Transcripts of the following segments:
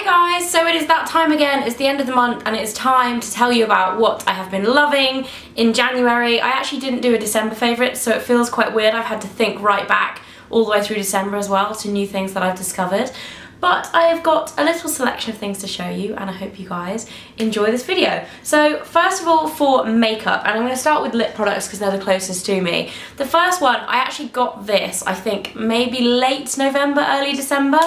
Hi guys, so it is that time again. It's the end of the month and it's time to tell you about what I have been loving in January. I actually didn't do a December favourite, so it feels quite weird. I've had to think right back all the way through December as well to new things that I've discovered. But I have got a little selection of things to show you and I hope you guys enjoy this video. So first of all, for makeup, and I'm going to start with lip products because they're the closest to me. The first one, I actually got this, I think maybe late November, early December,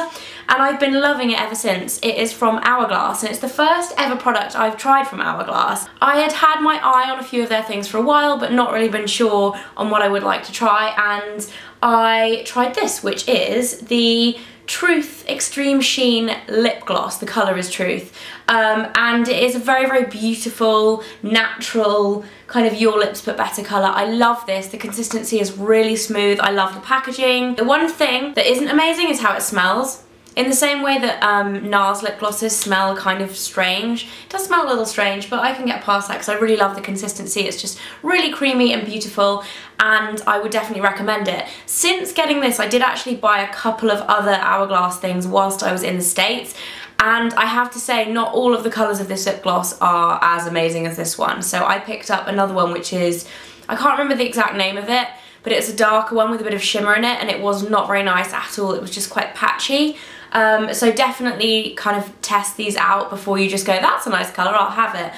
and I've been loving it ever since. It is from Hourglass and it's the first ever product I've tried from Hourglass. I had had my eye on a few of their things for a while but not really been sure on what I would like to try, and I tried this, which is the Truth Extreme Sheen Lip Gloss. The colour is Truth, and it is a very, very beautiful, natural, kind of your lips but better colour. I love this. The consistency is really smooth. I love the packaging. The one thing that isn't amazing is how it smells. In the same way that NARS lip glosses smell kind of strange. It does smell a little strange, but I can get past that because I really love the consistency. It's just really creamy and beautiful, and I would definitely recommend it. Since getting this, I did actually buy a couple of other Hourglass things whilst I was in the States, and I have to say not all of the colours of this lip gloss are as amazing as this one. So I picked up another one which is, I can't remember the exact name of it, but it's a darker one with a bit of shimmer in it, and it was not very nice at all. It was just quite patchy. So definitely kind of test these out before you just go, that's a nice colour, I'll have it,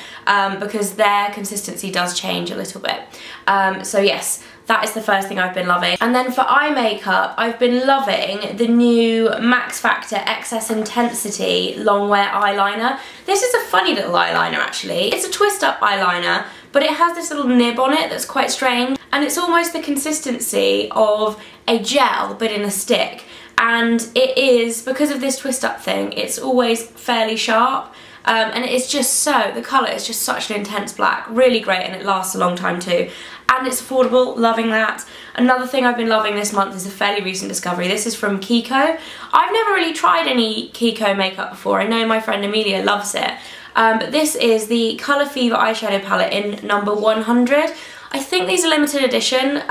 because their consistency does change a little bit. So yes, that is the first thing I've been loving. And then for eye makeup, I've been loving the new Max Factor Excess Intensity Long Wear Eyeliner. This is a funny little eyeliner actually. It's a twist up eyeliner, but it has this little nib on it that's quite strange, and it's almost the consistency of a gel but in a stick. And it is, because of this twist up thing, it's always fairly sharp, and it is just so, the colour is just such an intense black, really great, and it lasts a long time too. And it's affordable, loving that. Another thing I've been loving this month is a fairly recent discovery. This is from Kiko. I've never really tried any Kiko makeup before. I know my friend Amelia loves it, but this is the Colour Fever eyeshadow palette in number 100. I think these are limited edition.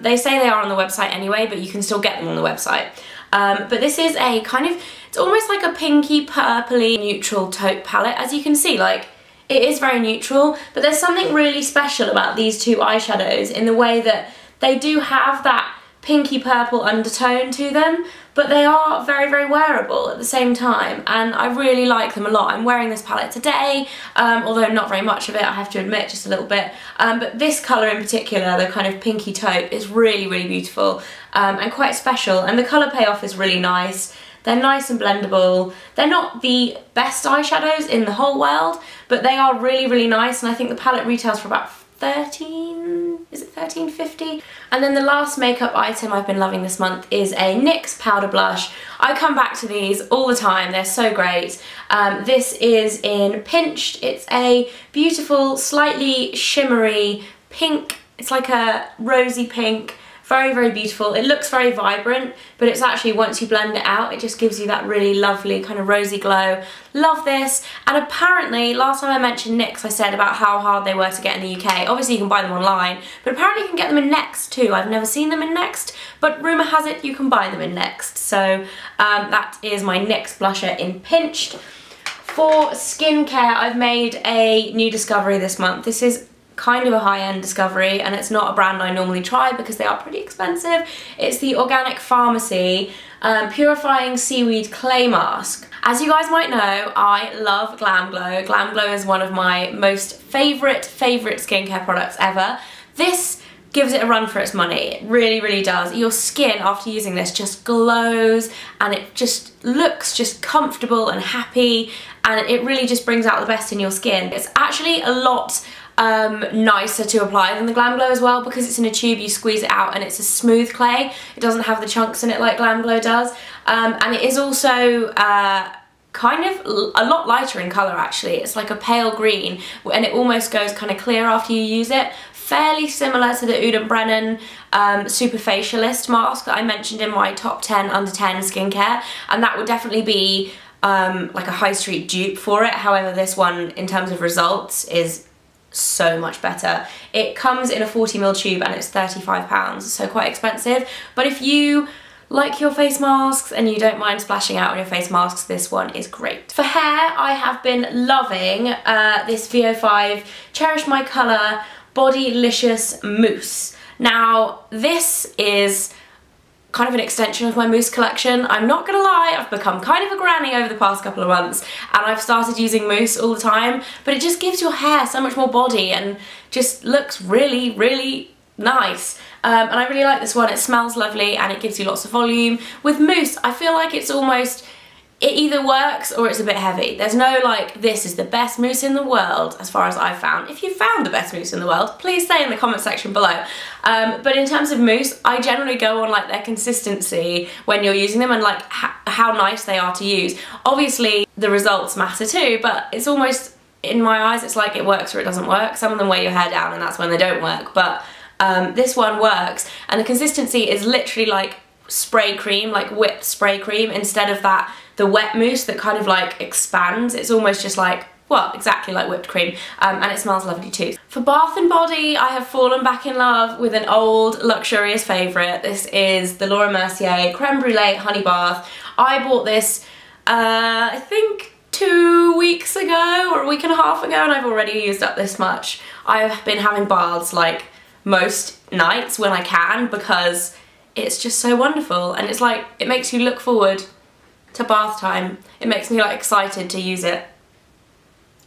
They say they are on the website anyway, but you can still get them on the website. But this is a kind of, it's almost like a pinky purpley neutral taupe palette. As you can see, like, it is very neutral, but there's something really special about these two eyeshadows in the way that they do have that pinky purple undertone to them, but they are very, very wearable at the same time, and I really like them a lot. I'm wearing this palette today, although not very much of it, I have to admit, just a little bit, but this colour in particular, the kind of pinky taupe, is really, really beautiful, and quite special, and the colour payoff is really nice. They're nice and blendable. They're not the best eyeshadows in the whole world, but they are really, really nice, and I think the palette retails for about $13.50. And then the last makeup item I've been loving this month is a NYX powder blush. I come back to these all the time, they're so great. This is in Pinched. It's a beautiful, slightly shimmery pink. It's like a rosy pink. Very, very beautiful. It looks very vibrant, but it's actually, once you blend it out, it just gives you that really lovely kind of rosy glow. Love this. And apparently, last time I mentioned NYX, I said about how hard they were to get in the UK. Obviously you can buy them online, but apparently you can get them in Next too. I've never seen them in Next, but rumour has it you can buy them in Next. So that is my NYX blusher in Pinched. For skincare, I've made a new discovery this month. This is kind of a high-end discovery, and it's not a brand I normally try because they are pretty expensive. It's the Organic Pharmacy Purifying Seaweed Clay Mask. As you guys might know, I love Glam Glow. Glam Glow is one of my most favourite skincare products ever. This gives it a run for its money. It really, really does. Your skin after using this just glows, and it just looks just comfortable and happy, and it really just brings out the best in your skin. It's actually a lot nicer to apply than the Glam Glow as well, because it's in a tube, you squeeze it out, and it's a smooth clay. It doesn't have the chunks in it like Glam Glow does, and it is also kind of a lot lighter in colour actually. It's like a pale green, and it almost goes kind of clear after you use it. Fairly similar to the Udon Brennan Superfacialist mask that I mentioned in my top 10 under 10 skincare, and that would definitely be like a high street dupe for it. However, this one, in terms of results, is so much better. It comes in a 40ml tube and it's £35, so quite expensive, but if you like your face masks and you don't mind splashing out on your face masks, this one is great. For hair, I have been loving this VO5 Cherish My Colour Bodylicious Mousse. Now, this is kind of an extension of my mousse collection. I'm not gonna lie, I've become kind of a granny over the past couple of months and I've started using mousse all the time, but it just gives your hair so much more body and just looks really, really nice. And I really like this one. It smells lovely and it gives you lots of volume. With mousse, I feel like it's almost, it either works or it's a bit heavy. There's no like, this is the best mousse in the world, as far as I've found. If you found the best mousse in the world, please say in the comment section below. But in terms of mousse, I generally go on like their consistency when you're using them and like how nice they are to use. Obviously, the results matter too, but it's almost, in my eyes, it's like it works or it doesn't work. Some of them weigh your hair down and that's when they don't work, but this one works. And the consistency is literally like spray cream, like whipped spray cream, instead of that the wet mousse that kind of like expands. It's almost just like, well, exactly like whipped cream, and it smells lovely too. For bath and body, I have fallen back in love with an old luxurious favourite. This is the Laura Mercier Creme Brulee Honey Bath. I bought this I think 2 weeks ago or a week and a half ago, and I've already used up this much. I've been having baths like most nights when I can because it's just so wonderful, and it's like, it makes you look forward to bath time. It makes me like excited to use it.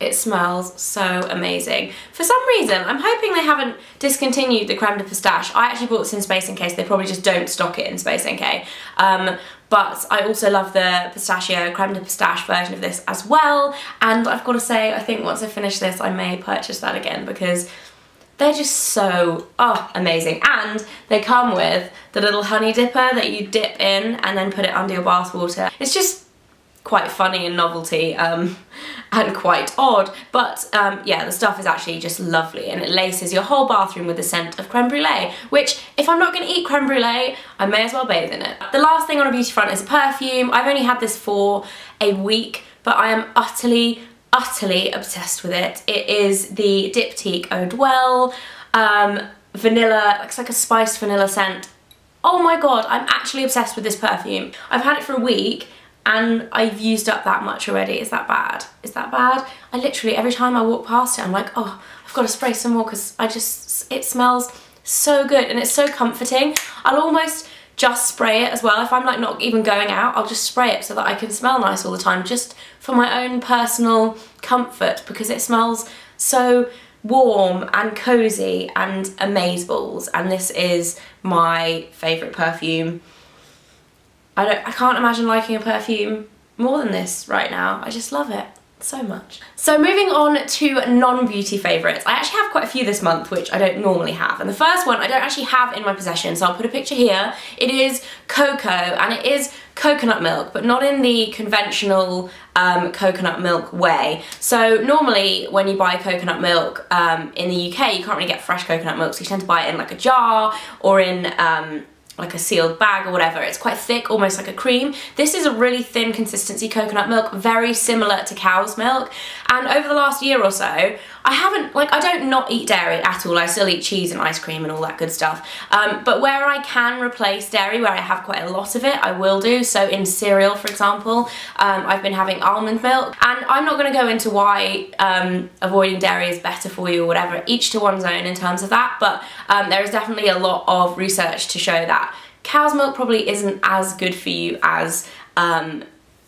It smells so amazing. For some reason, I'm hoping they haven't discontinued the Creme de Pistache. I actually bought this in Space NK, they probably just don't stock it in Space NK. But I also love the pistachio Creme de Pistache version of this as well. And I've got to say, I think once I finish this, I may purchase that again because they're just so, amazing. And they come with the little honey dipper that you dip in and then put it under your bath water. It's just quite funny and novelty and quite odd, but yeah, the stuff is actually just lovely and it laces your whole bathroom with the scent of creme brulee, which if I'm not going to eat creme brulee, I may as well bathe in it. The last thing on a beauty front is a perfume. I've only had this for a week, but I am utterly obsessed with it. It is the Diptyque Eau de Well vanilla, looks like a spiced vanilla scent. Oh my god, I'm actually obsessed with this perfume. I've had it for a week and I've used up that much already. Is that bad? Is that bad? I literally, every time I walk past it, I'm like, oh, I've got to spray some more because it smells so good and it's so comforting. I'll almost just spray it as well. If I'm like not even going out, I'll just spray it so that I can smell nice all the time, just for my own personal comfort, because it smells so warm and cozy and amazeballs, and this is my favourite perfume. I can't imagine liking a perfume more than this right now. I just love it so much. So moving on to non-beauty favourites. I actually have quite a few this month, which I don't normally have. And the first one I don't actually have in my possession, so I'll put a picture here. It is cocoa, and it is coconut milk, but not in the conventional coconut milk way. So normally when you buy coconut milk in the UK, you can't really get fresh coconut milk, so you tend to buy it in like a jar or in like a sealed bag or whatever. It's quite thick, almost like a cream. This is a really thin consistency coconut milk, very similar to cow's milk. And over the last year or so, I don't not eat dairy at all. I still eat cheese and ice cream and all that good stuff. But where I can replace dairy, where I have quite a lot of it, I will do. So in cereal, for example, I've been having almond milk. And I'm not going to go into why avoiding dairy is better for you or whatever, each to one's own in terms of that. But there is definitely a lot of research to show that cow's milk probably isn't as good for you as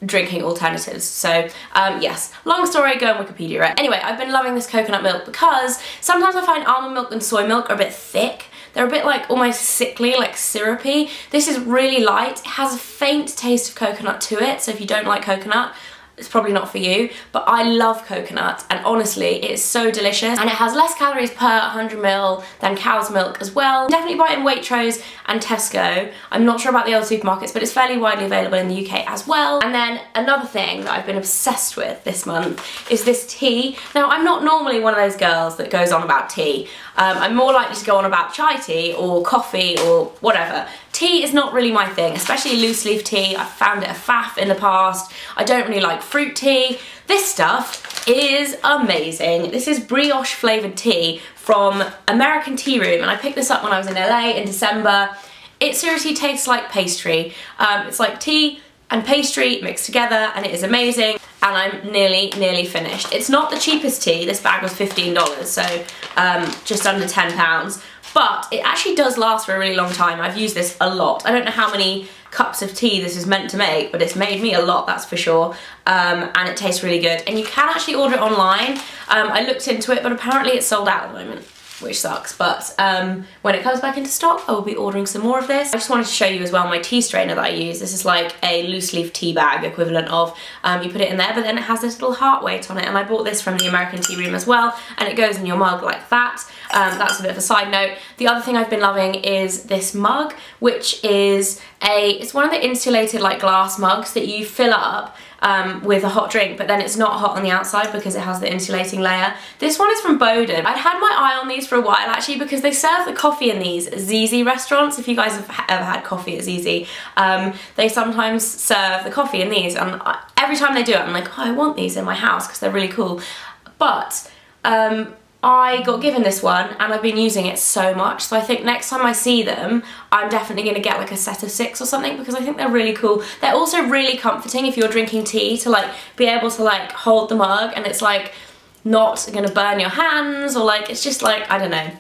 drinking alternatives. So yes, long story, go on Wikipedia, right? Anyway, I've been loving this coconut milk because sometimes I find almond milk and soy milk are a bit thick. They're a bit like almost sickly, like syrupy. This is really light. It has a faint taste of coconut to it, so if you don't like coconut, it's probably not for you, but I love coconut, and honestly it is so delicious, and it has less calories per 100ml than cow's milk as well. Definitely buy it in Waitrose and Tesco. I'm not sure about the other supermarkets, but it's fairly widely available in the UK as well. And then another thing that I've been obsessed with this month is this tea. Now, I'm not normally one of those girls that goes on about tea. I'm more likely to go on about chai tea or coffee or whatever. Tea is not really my thing, especially loose leaf tea. I've found it a faff in the past. I don't really like fruit tea. This stuff is amazing. This is brioche flavoured tea from American Tea Room, and I picked this up when I was in LA in December. It seriously tastes like pastry. It's like tea and pastry mixed together, and it is amazing, and I'm nearly finished. It's not the cheapest tea. This bag was $15, so just under £10, but it actually does last for a really long time. I've used this a lot. I don't know how many cups of tea this is meant to make, but it's made me a lot, that's for sure, and it tastes really good. And you can actually order it online. I looked into it, but apparently it's sold out at the moment, which sucks, but when it comes back into stock, I will be ordering some more of this. I just wanted to show you as well my tea strainer that I use. This is like a loose leaf tea bag equivalent of, you put it in there, but then it has this little heart weight on it, and I bought this from the American Tea Room as well, and it goes in your mug like that. That's a bit of a side note. The other thing I've been loving is this mug, which is it's one of the insulated like glass mugs that you fill up with a hot drink, but then it's not hot on the outside because it has the insulating layer. This one is from Bowden. I'd had my eye on these for a while actually, because they serve the coffee in these at ZZ restaurants. If you guys have ever had coffee at ZZ, they sometimes serve the coffee in these, and every time they do it I'm like, oh, I want these in my house because they're really cool. But I got given this one and I've been using it so much, so I think next time I see them I'm definitely going to get like a set of 6 or something, because I think they're really cool. They're also really comforting if you're drinking tea, to like be able to like hold the mug and it's like not going to burn your hands, or like it's just like, I don't know.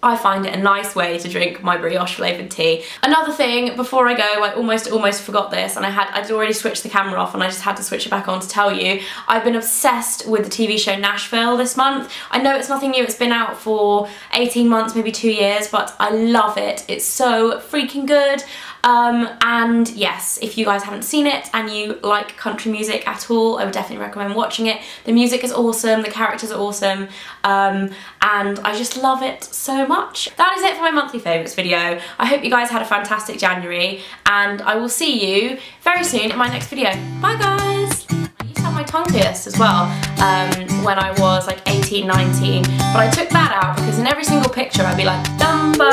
I find it a nice way to drink my brioche flavoured tea. Another thing, before I go, I almost forgot this, and I'd already switched the camera off and I just had to switch it back on to tell you. I've been obsessed with the TV show Nashville this month. I know it's nothing new, it's been out for 18 months, maybe 2 years, but I love it. It's so freaking good. And yes, if you guys haven't seen it and you like country music at all, I would definitely recommend watching it. The music is awesome, the characters are awesome, and I just love it so much. That is it for my monthly favourites video. I hope you guys had a fantastic January, and I will see you very soon in my next video. Bye guys! I used to have my tongue pierced as well when I was like 18, 19, but I took that out because in every single picture I'd be like, number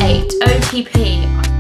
8, OTP.